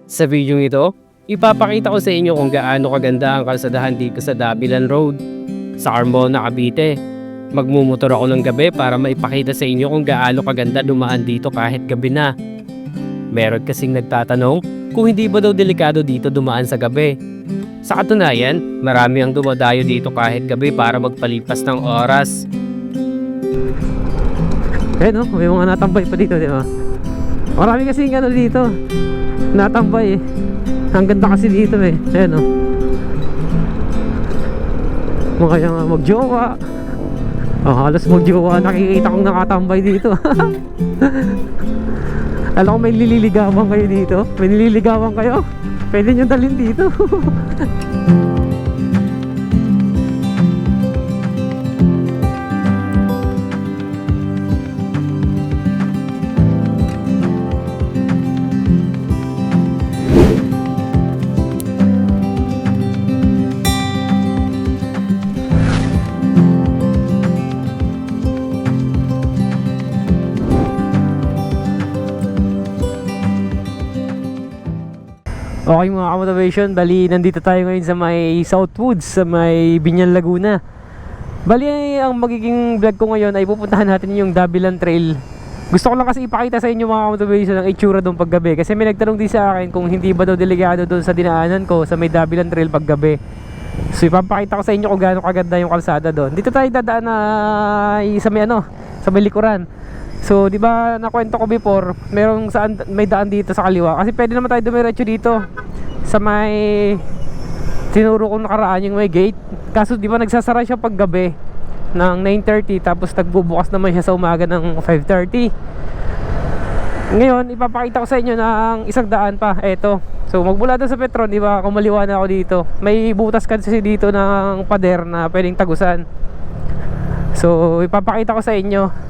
Sa video ito, ipapakita ko sa inyo kung gaano kaganda ang kalsadahan dito sa Dabilan Road sa Carmona, Cavite. Magmumotor ako ng gabi para maipakita sa inyo kung gaano kaganda dumaan dito kahit gabi na. Meron kasing nagtatanong kung hindi ba daw delikado dito dumaan sa gabi. Sa katunayan, marami ang dumadayo dito kahit gabi para magpalipas ng oras. Ayun, may mga natambay pa dito, di ba? Marami kasing ano dito natambay eh. Ang ganda kasi dito eh. Ayun, mga yung magjowa. Halos magjowa nakikita kong nakatambay dito. Alam ko may nililigawan kayo dito. May nililigawan kayo, pwede nyo dalhin dito. Okay mga ka-motivation, bali nandito tayo ngayon sa may Southwoods, sa may Binyan, Laguna. Bali ang magiging vlog ko ngayon ay pupuntahan natin yung Dabilan Trail. Gusto ko lang kasi ipakita sa inyo mga ka-motivation ang itsura doon paggabi. Kasi may nagtanong din sa akin kung hindi ba daw delikado doon sa dinaanan ko sa may Dabilan Trail paggabi. So ipapakita ko sa inyo kung gaano kaganda yung kalsada doon. Dito tayo dadaan na sa may sa may likuran. So, di ba nakwento ko before, merong may daan dito sa kaliwa. Kasi pwede naman tayo dumiretso dito sa may tinuro kong nakaraan yung may gate. Kaso di ba nagsasara siya pag gabi ng 9:30, tapos nagbubukas naman siya sa umaga ng 5:30. Ngayon, ipapakita ko sa inyo ng isang daan pa. Eto. So, magmula doon sa Petron, di ba, kumaliwa na ako dito. May butas kasi dito ng pader na pwedeng tagusan. So, ipapakita ko sa inyo.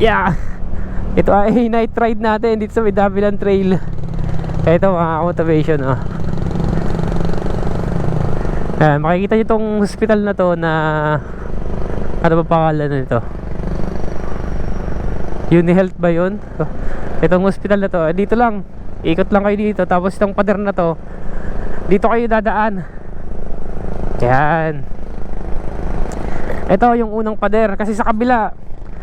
Yeah, ito ay night ride natin dito sa Dabilan Trail. Ito mga motivation makikita nyo itong hospital na to na ano ba pangalan nito? UniHealth ba yun? Itong hospital na to, dito lang, ikot lang kayo dito. Tapos itong pader na to, dito kayo dadaan. Yan. Ito yung unang pader. Kasi sa kabila,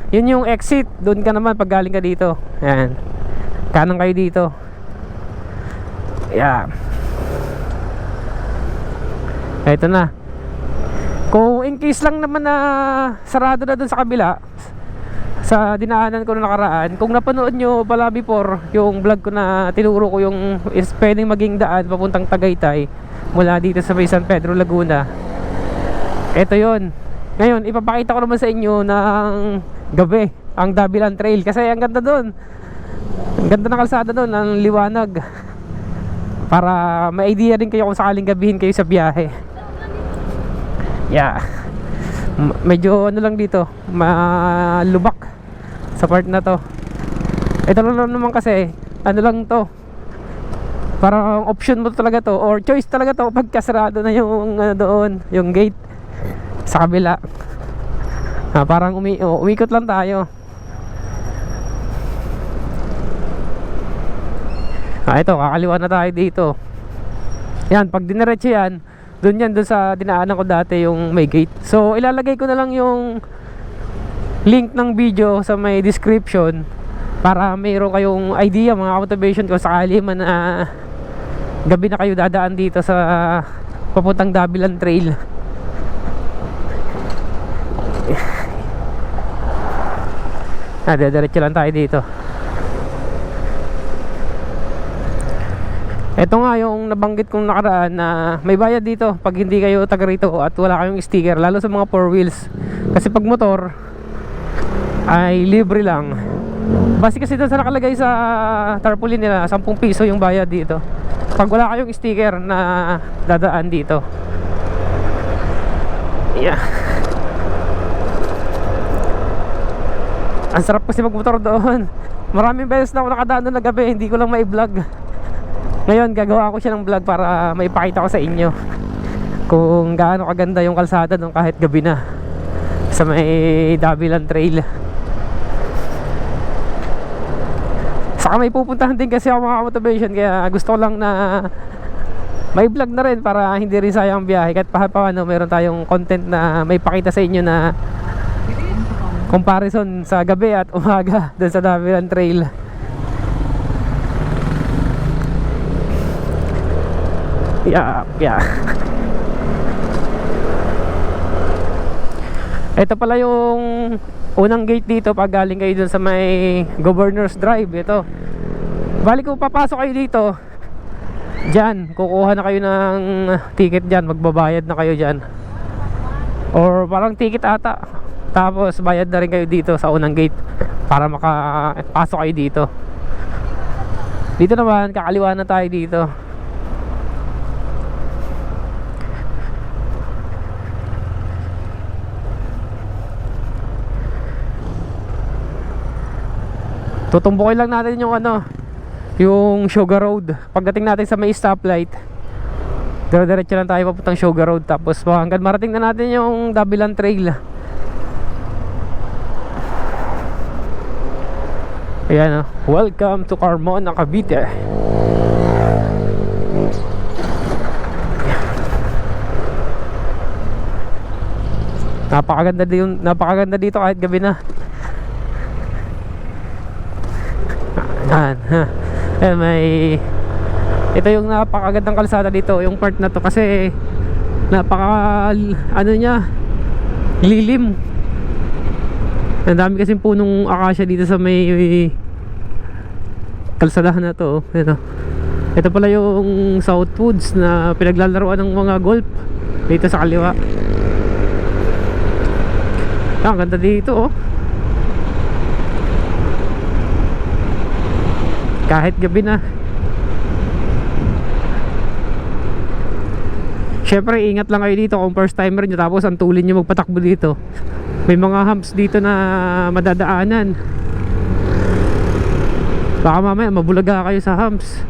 yun yung exit. Doon ka naman pag galing ka dito. Yan. Kanan kayo dito. Yan. Ito na. Kung in case lang naman na sarado na doon sa kabila, sa dinaanan ko na nakaraan, kung napanood nyo pala before yung vlog ko na tinuro ko yung pwedeng maging daan papuntang Tagaytay mula dito sa may San Pedro, Laguna. Ito yun. Ngayon, ipapakita ko naman sa inyo ng gabi ang Dabilan Trail kasi ang ganda doon. Ang ganda ng kalsada doon, ang liwanag. Para may idea rin kayo kung sakaling gabihin kayo sa biyahe. Yeah. Medyo ano lang dito, malubak sa part na to. Ito lang naman kasi, ano lang to, parang option mo talaga to, or choice talaga to pagkasarado na yung doon, yung gate sa kabila. Parang umikot lang tayo. Ito, kakaliwa na tayo dito. Yan, pag diniretso yan, doon sa dinaanan ko dati yung may gate. So, ilalagay ko na lang yung link ng video sa may description para mayroon kayong idea mga motivation ko sakali man na gabi na kayo dadaan dito sa papuntang Dabilan Trail. Diretso lang tayo dito. Ito nga yung nabanggit kong nakaraan na may bayad dito pag hindi kayo taga rito at wala kayong sticker, lalo sa mga 4 wheels. Kasi pag motor ay libre lang. Base kasi doon sa nakalagay sa tarpaulin nila, 10 piso yung bayad dito pag wala kayong sticker na dadaan dito. Yeah. Ang sarap kasi magmotor doon. Maraming beses na ako nakadaan doon na gabi, hindi ko lang mai-vlog. Ngayon gagawa ko siya ng vlog para maipakita ko sa inyo kung gaano kaganda yung kalsada doon kahit gabi na sa may Dabilan Trail. Saka may pupuntahan din kasi ako mga motivation, kaya gusto ko lang na may vlog na rin para hindi rin sayang ang biyahe. Kahit paano meron tayong content na may pakita sa inyo na comparison sa gabi at umaga doon sa Dabilan Trail. Yeah. Ito pala yung unang gate dito pag galing kayo dun sa may Governor's Drive. Ito, balik kung papasok kayo dito, dyan kukuha na kayo ng ticket dyan, magbabayad na kayo dyan, or parang ticket ata, tapos bayad na rin kayo dito sa unang gate para makapasok kayo dito. Dito naman kakaliwa na tayo dito. Tutumbukin lang natin yung yung Sugar Road. Pagdating natin sa may stoplight, dire-diretso lang tayo papuntang Sugar Road, tapos hanggang marating na natin yung Dabilan Trail. Ayan, welcome to Carmona, Cavite. Napakaganda dito kahit gabi na. Ito yung napakagandang kalsada dito, yung part na to, kasi lilim. Ang dami kasing punong akasya dito sa may kalsadahan na to. Ito pala yung Southwoods na pinaglalaroan ng mga golf dito sa kaliwa. Ang ganda dito, kahit gabi na. Syempre ingat lang kayo dito kung first timer nyo, tapos ang tulin nyo magpatakbo dito. May mga humps dito na madadaanan, baka mamaya mabulaga kayo sa humps.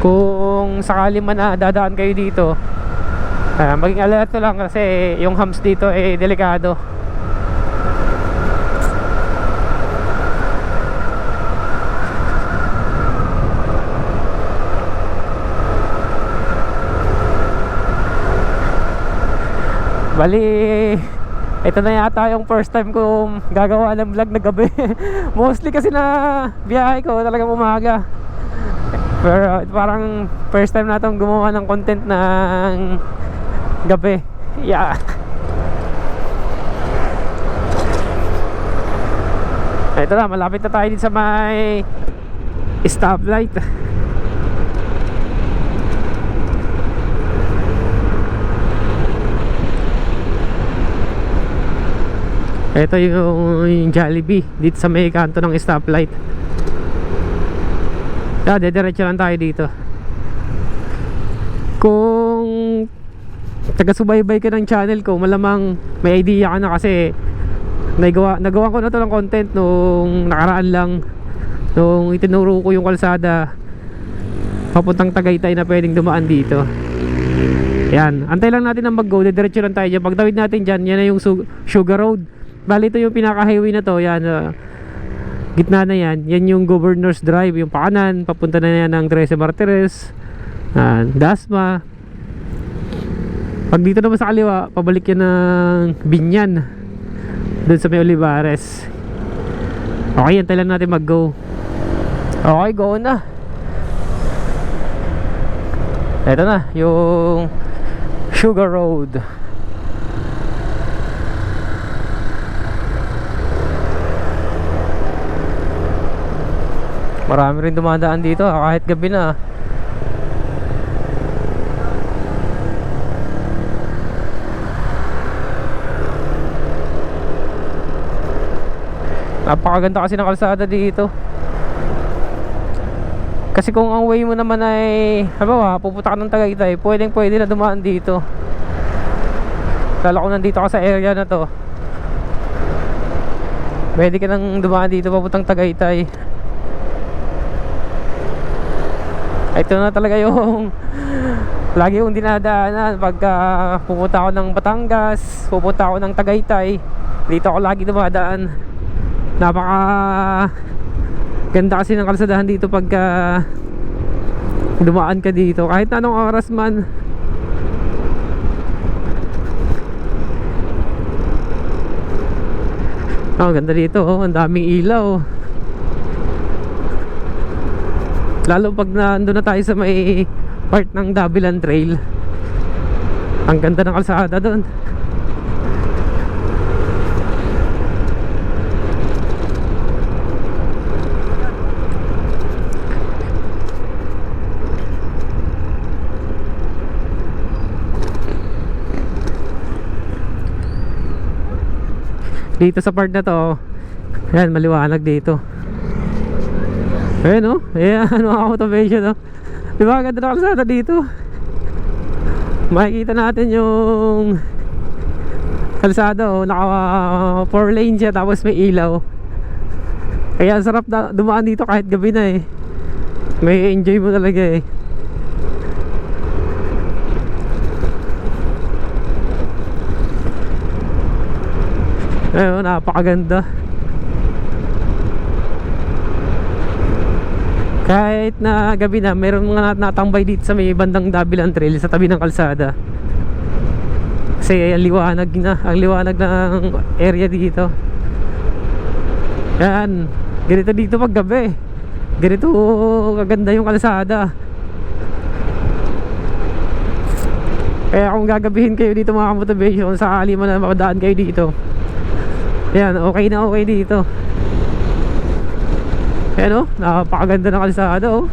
Kung sakali man na dadaan kayo dito, maging alerto lang, kasi yung humps dito delikado. Bali, ito na yata yung first time ko gagawa ng vlog na gabi. Mostly kasi na biyahe ko talagang umaga, pero parang first time na itong gumawa ng content ng gabi. Yeah. Ito na, malapit na tayo dito sa may stoplight. Ito yung Jollibee dito sa may kanto ng stoplight. Dediretso lang tayo dito. Kung taga-subaybay ka ng channel ko, malamang may idea ka na, kasi nagawa ko na to ng content nung nakaraan lang, nung itinuro ko yung kalsada papuntang Tagaytay na pwedeng dumaan dito. Yan, antay lang natin ang mag-go, dediretso lang tayo dyan. Pagtawid natin dyan, yan na yung Sugar Road. Bali, ito yung pinaka-highway na to. Yan, gitna na yan. Yan yung Governor's Drive, yung pakanan. Papunta na yan ng Trece Martires, Dasma. Pag dito naman sa kaliwa, pabalik yan ng Binyan, doon sa may Olivares. Okay, yan lang natin mag-go. Okay, go na. Ito na yung Sugar Road. Marami rin dumadaan dito kahit gabi na. Napakaganda kasi ng kalsada dito. Kasi kung ang way mo naman ay pupunta ka ng Tagaytay, pwede na dumaan dito. Lalo kung nandito ka sa area na to, pwede ka nang dumaan dito papuntang Tagaytay. Ito na talaga yung lagi kong dinadaanan pagka pupunta ako ng Batangas, pupunta ako ng Tagaytay. Dito ako lagi dumadaan. Napaka Ganda kasi ng kalsadahan dito pagka dumaan ka dito kahit anong oras man. Oh, ganda dito, oh. Ang daming ilaw. Lalo pag nandun na tayo sa may part ng Dabilan Trail. Ang ganda ng kalsada doon. Dito sa part na to, ayan, maliwanag dito. Ayan, oh. Ayan, mga automation, oh. Diba, ganda na kalsada dito. Makikita natin yung kalsada, oh. Naka 4 lane siya, tapos may ilaw. Kaya sarap na dumaan dito kahit gabi na, eh. May enjoy mo talaga, eh. Ayun, napakaganda. Kahit na gabi na, meron mga natambay dito sa may bandang Dabilan Trail sa tabi ng kalsada. Kasi ang liwanag na, ang liwanag ng area dito. Yan, ganito dito pag gabi. Ganito kaganda yung kalsada. Kaya kung gagabihin kayo dito mga motivation, sakali mo na makadaan kayo dito, yan, okay na okay dito. Ayan, oh, napakaganda ng kalsada, oh.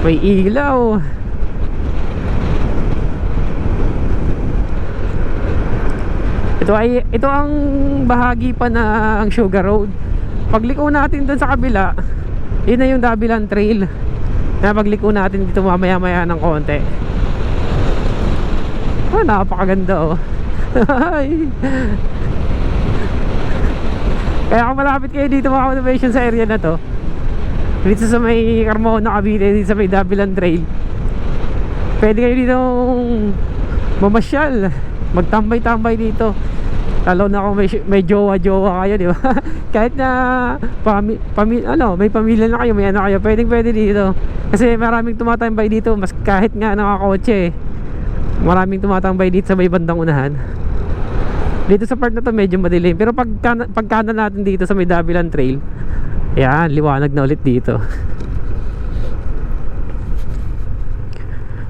May ilaw. Ito ang bahagi pa ng Sugar Road. Pagliko natin dun sa kabila, yun na yung Dabilan Trail. Na pagliko natin dito mamaya maya ng konti. Oh, napakaganda, oh. Kaya kung malapit kayo dito mga motivation sa area na to, dito sa may Carmona, Cavite, dito sa may Dabilan Trail, pwede kayo dito mamasyal, magtambay-tambay dito. Lalo na kung may jowa-jowa kayo, di ba? Kahit na may pamilya na kayo, may anak kayo, pwede dito. Kasi maraming tumatambay dito, mas kahit nga nakakotse, maraming tumatambay dito sa may bandang unahan. Dito sa part na to medyo madilim, pero pagkanan natin dito sa may Dabilan Trail, yan, liwanag na ulit dito.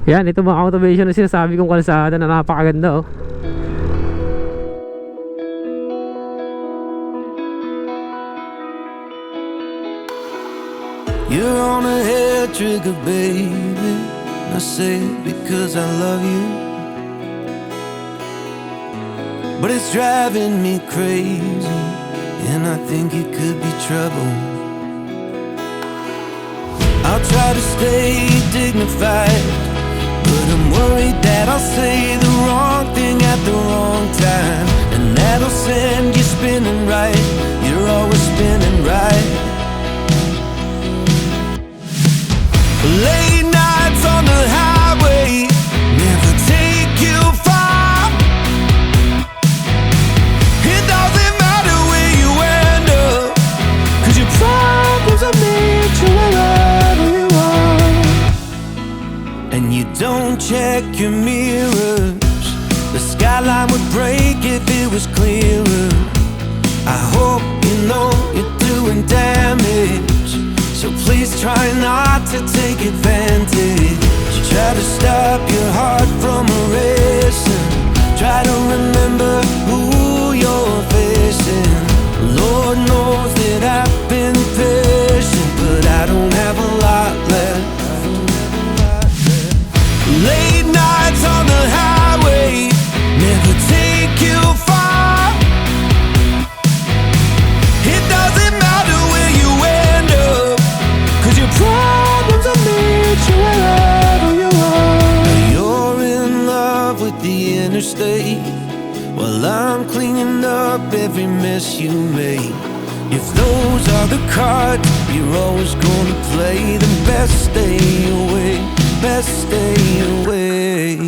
Yan, ito mga automation na sinasabi kong kalsada na napakaganda, oh. You're on a hair trigger, baby. I say it because I love you, but it's driving me crazy, and I think it could be trouble. I'll try to stay dignified, but I'm worried that I'll say the wrong thing at the wrong time, and that'll send you spinning right. You're always spinning right. Late nights on the highway never take you far. It doesn't matter where you end up, 'cause your problems will meet you wherever you are. And you don't check your mirrors. The skyline would break if it was clearer. I hope you know you're doing damage, so please try not to take advantage. Try to stop your heart from racing. Try to remember who you're facing. Lord knows that I've been patient, but I don't have a lot left. Late nights on the highway never take you far. It doesn't matter where you end up, 'cause your problems will meet you wherever you are. You're in love with the interstate, while I'm cleaning up every mess you made. If those are the cards you're always gonna play, then best stay away, best stay away.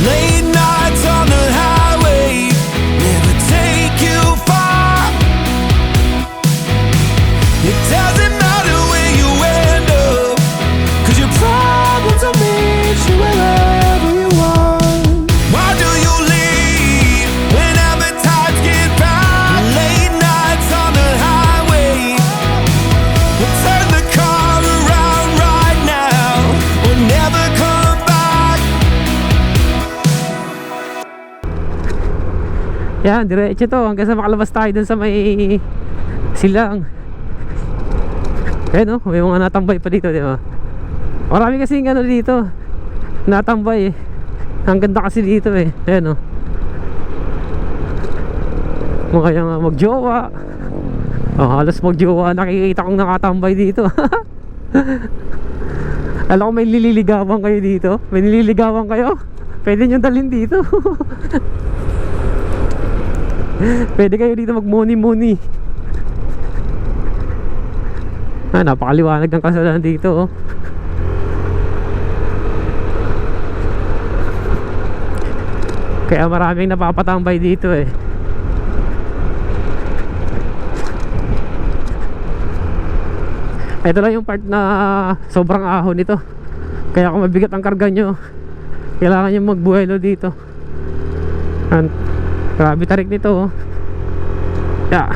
Late nights on the highway never take you far. Yan, diretso to hanggang sa makalabas tayo dun sa may silang. Ayan, may mga natambay pa dito, di ba? Marami kasing ano dito natambay eh. Ang ganda kasi dito eh. Ayan, mga yung magjowa. Halos magjowa nakikita kong nakatambay dito. Alam ko may nililigawan kayo dito. May nililigawan kayo, pwede nyo dalhin dito. Pwede kayo dito mag-muni-muni. Napakaliwanag ng kalsada dito, Kaya maraming napapatambay dito eh. Ito lang yung part na sobrang ahon nito. Kaya kung mabigat ang karga nyo, kailangan nyo magbuhelo dito. Grabe tarik nito, Yeah.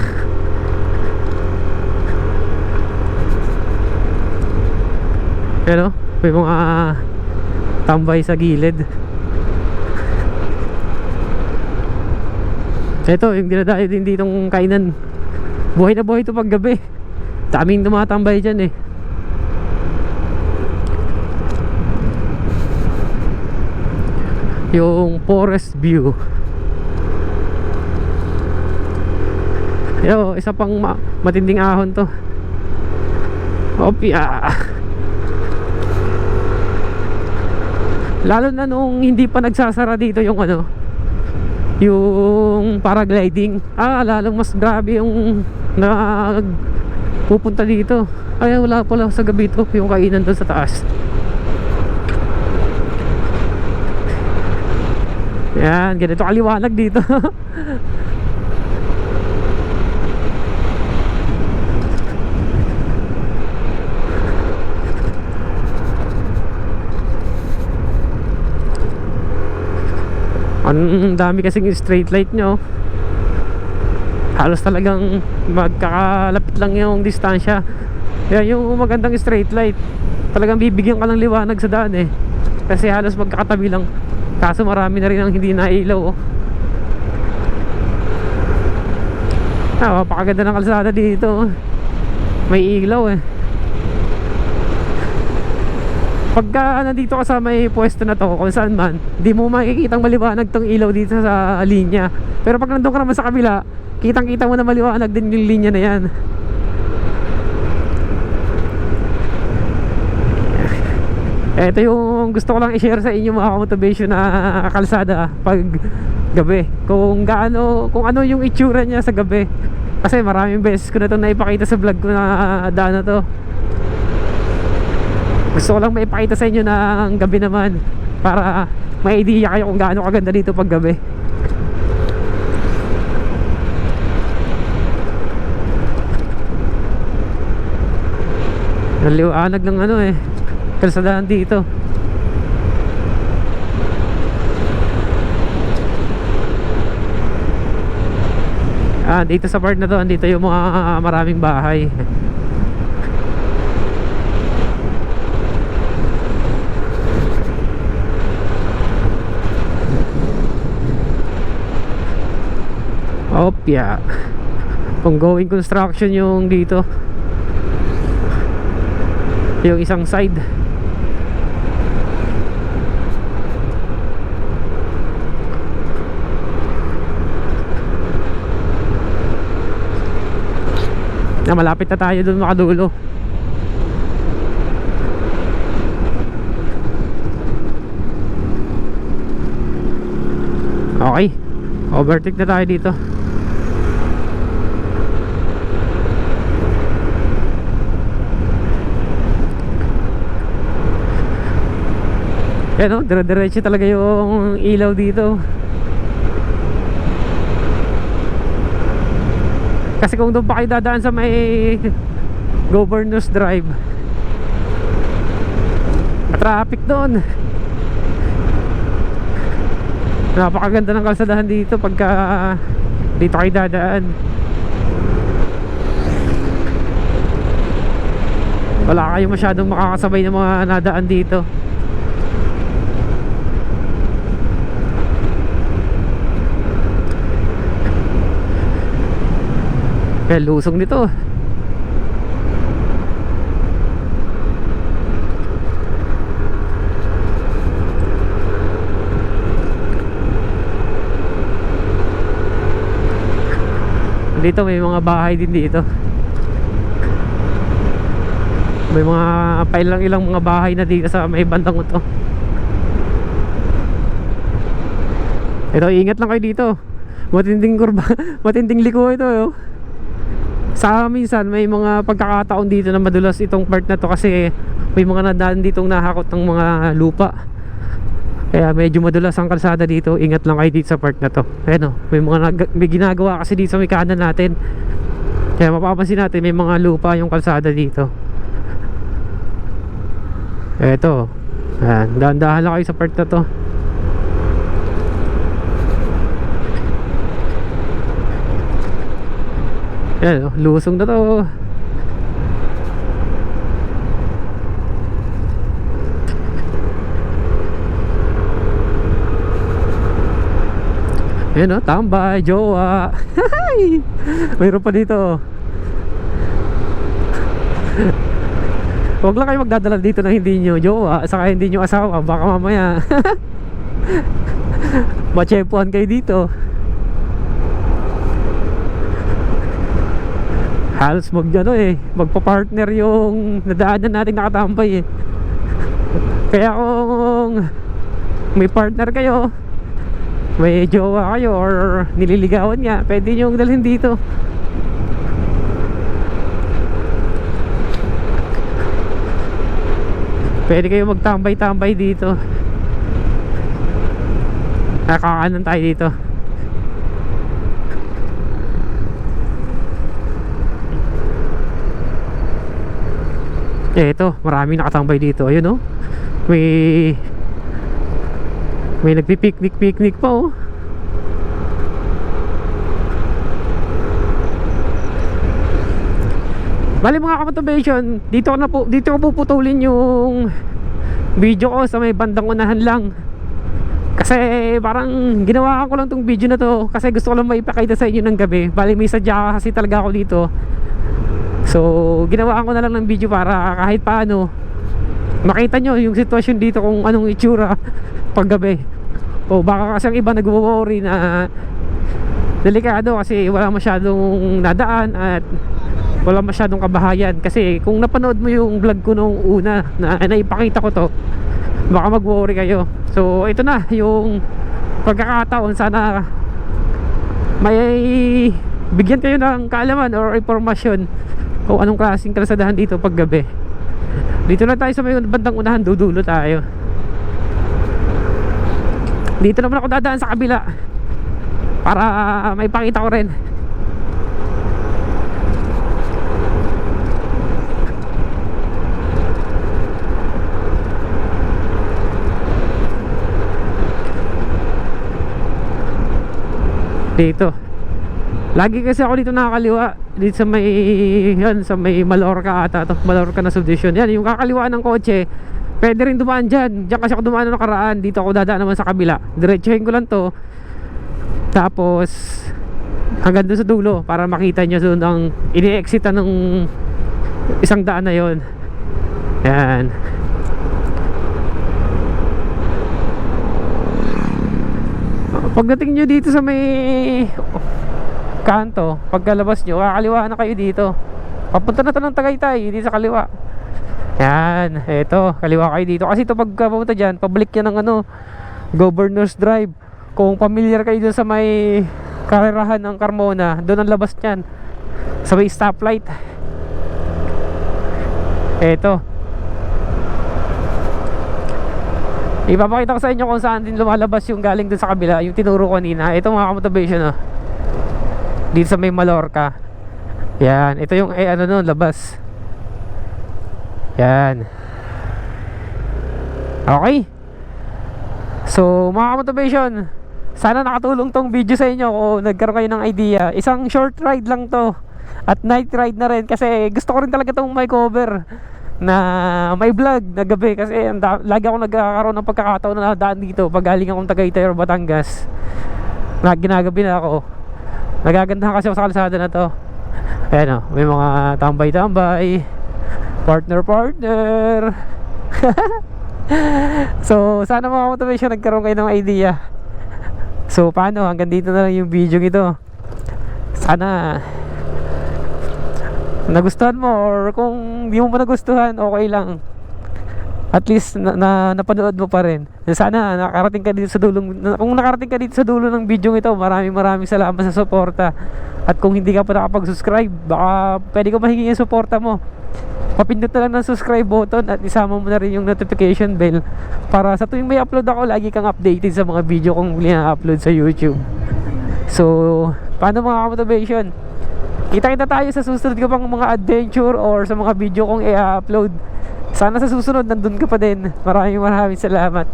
Pero may mga tambay sa gilid. Ito yung dinadayo din ditong kainan. Buhay na buhay ito pag gabi. Daming tumatambay dyan eh. Yung forest view. Yo, isa pang matinding ahon to. Opya. Lalo na nung hindi pa nagsasara dito yung yung paragliding. Lalong mas grabe yung pupunta dito. Ay, wala pala sa gabi to yung kainan doon sa taas. Yan, ganito kaliwanag dito. Ang dami kasing straight light nyo. Halos talagang magkakalapit lang yung distansya. Kaya yung magandang straight light, talagang bibigyan ka ng liwanag sa daan eh. Kasi halos magkakatabi lang. Kaso marami na rin ang hindi nailaw. Mapakaganda ng kalsada dito. May ilaw eh. Pagka nandito ka sa may pwesto na to, kung saan man, di mo makikitang maliwanag tong ilaw dito sa linya. Pero pag nandun ka naman sa kabila, kitang kita mo na maliwanag din yung linya na yan. Ito yung gusto ko lang i-share sa inyo mga motivation na kalsada pag gabi. Kung ano yung itsura niya sa gabi. Kasi maraming beses ko na ito naipakita sa vlog ko na daan na to. Gusto ko lang maipakita sa inyo ng gabi naman para may idea kayo kung gaano kaganda dito pag gabi. Naliwanag ng kalsadahan dito. Dito sa part na to, andito yung mga maraming bahay. Opya. Ongoing construction yung dito. Yung isang side. Malapit na tayo dun makadulo. Okay, overtake na tayo dito. Yan dire-diretso talaga yung ilaw dito. Kasi kung doon pa kayo dadaan sa may Governor's Drive, traffic doon. Napakaganda ng kalsadahan dito pagka dito kayo dadaan. Wala kayo masyadong makakasabay ng mga nadaan dito. Kaya lusong nito. Dito may mga bahay din dito. May mga pailang-ilang mga bahay na dito sa may bandang ito. Ito, ingat lang kayo dito. Matinding kurba, matinding liko ito. Sa minsan may mga pagkakataon dito na madulas itong part na to kasi may mga nadaan ditong nahakot ng mga lupa. Kaya medyo madulas ang kalsada dito. Ingat lang kayo dito sa part na to. Ayan o, may ginagawa kasi dito sa may kanan natin. Kaya mapapansin natin may mga lupa yung kalsada dito. Eto, ayan, dahan-dahan lang kayo sa part na to. Ayan o, lusong na to. Ayan o, tambay, jowa. Mayroon pa dito. Huwag lang kayo magdadala dito na hindi nyo jowa, saka hindi nyo asawa. Baka mamaya matsepuan kayo dito. Halos magpa-partner yung nadaanan natin nakatambay eh. Kaya kung may partner kayo, may jowa kayo or nililigawan niya, pwede nyo dalhin dito. Pwede kayo magtambay-tambay dito. Nakakaanan tayo dito. Ito, maraming nakatambay dito. Ayun oh. May nagpi-picnic pa oh. Bali mga kamotivation, dito ko puputulin yung video ko sa may bandang unahan lang. Kasi parang ginawa ko lang tong video na to kasi gusto ko lang maipakita sa inyo ng gabi. Bali may sadya kasi talaga ako dito. So ginawa ko na lang ng video para kahit paano makita nyo yung sitwasyon dito kung anong itsura pag gabi. O baka kasi ang iba nagwo-worry na delikado kasi wala masyadong nadaan at wala masyadong kabahayan. Kasi kung napanood mo yung vlog ko nung una na naipakita ko to, baka mag-worry kayo. So ito na yung pagkakataon, sana may bigyan kayo ng kaalaman or informasyon kung anong klaseng kalsadahan dito pag gabi. Dito na tayo sa may bandang unahan, dudulo tayo. Dito naman ako dadaan sa kabila para may pakita ko rin. Dito lagi kasi ako dito nakakaliwa dito sa may sa may Mallorca ata to, Mallorca na subdivision. Yan yung kakaliwaan ng kotse, pwede rin dumaan dyan kasi ako dumaan na nakaraan. Dito ako dadaan naman sa kabila, diretsuhin ko lang to tapos hanggang doon sa dulo para makita nyo doon ang ini-exitan ng isang daan na yon. Yan. Pagdating nyo dito sa may kanto, pagkalabas nyo, kakaliwa na kayo dito. Papunta na to ng Tagaytay, dito sa kaliwa. Yan, eto, kaliwa kayo dito. Kasi ito pagkapunta dyan, pabalik yan ng Governor's Drive. Kung familiar kayo dun sa may karerahan ng Carmona, doon ang labas nyan, sa may stoplight. Eto, ipapakita ko sa inyo kung saan din lumalabas yung galing dun sa kabila, yung tinuro ko kanina. Ito mga kamotivation oh, dito sa may Mallorca. Yan, ito yung labas. Yan. Okay. So mga kamotivation, sana nakatulong tong video sa inyo kung nagkaroon kayo ng idea. Isang short ride lang to at night ride na rin kasi gusto ko rin talaga itong may cover na may vlog na gabi kasi lagi ako nagkakaroon ng pagkakataon na daan dito pag galing akong Tagaytay or Batangas. Ginagabi na ako, nagagandahan kasi ako sa kalsada na to. Ayan o, may mga tambay-tambay, partner. So sana mga motivation nagkaroon kayo ng idea. So paano, hanggang dito na lang yung video ito. Sana nagustuhan mo, or kung di mo pa nagustuhan, okay lang. At least napanood mo pa rin. Sana nakarating ka dito sa dulong. Kung nakarating ka dito sa dulo ng video ito, maraming salamat sa suporta. At kung hindi ka pa nakapag-subscribe, baka pwede ko mahingi yung suporta mo. Papindot na lang ng subscribe button at isama mo na rin yung notification bell para sa tuwing may upload ako, lagi kang updated sa mga video kong upload sa YouTube. So paano mga motivation? Kita-kita tayo sa susunod ko pang mga adventure or sa mga video kong i-upload. Sana sa susunod nandun ka pa din. Maraming salamat.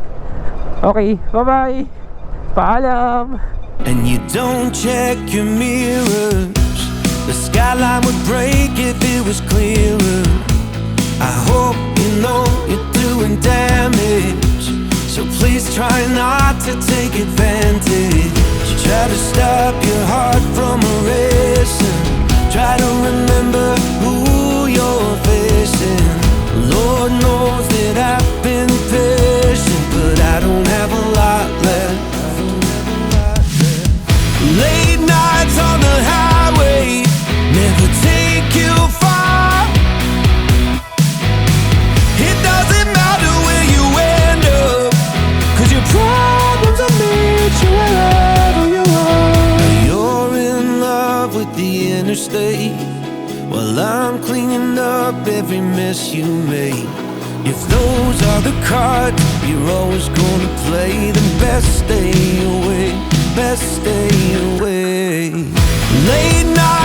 Okay, bye-bye. Paalam. And you don't check your mirrors. The skyline would break if it was clearer. I hope you know you're doing damage, so please try not to take advantage. You try to stop your heart from racing. Try to remember who you're facing. Lord knows that I've been patient, but I don't have a lot left. Late nights on the highway never take you far. It doesn't matter where you end up, 'cause your problems will meet you wherever you are. You're in love with the interstate, while I'm cleaning up every mess you made. If those are the cards you're always gonna play, then best stay away, best stay away. Late night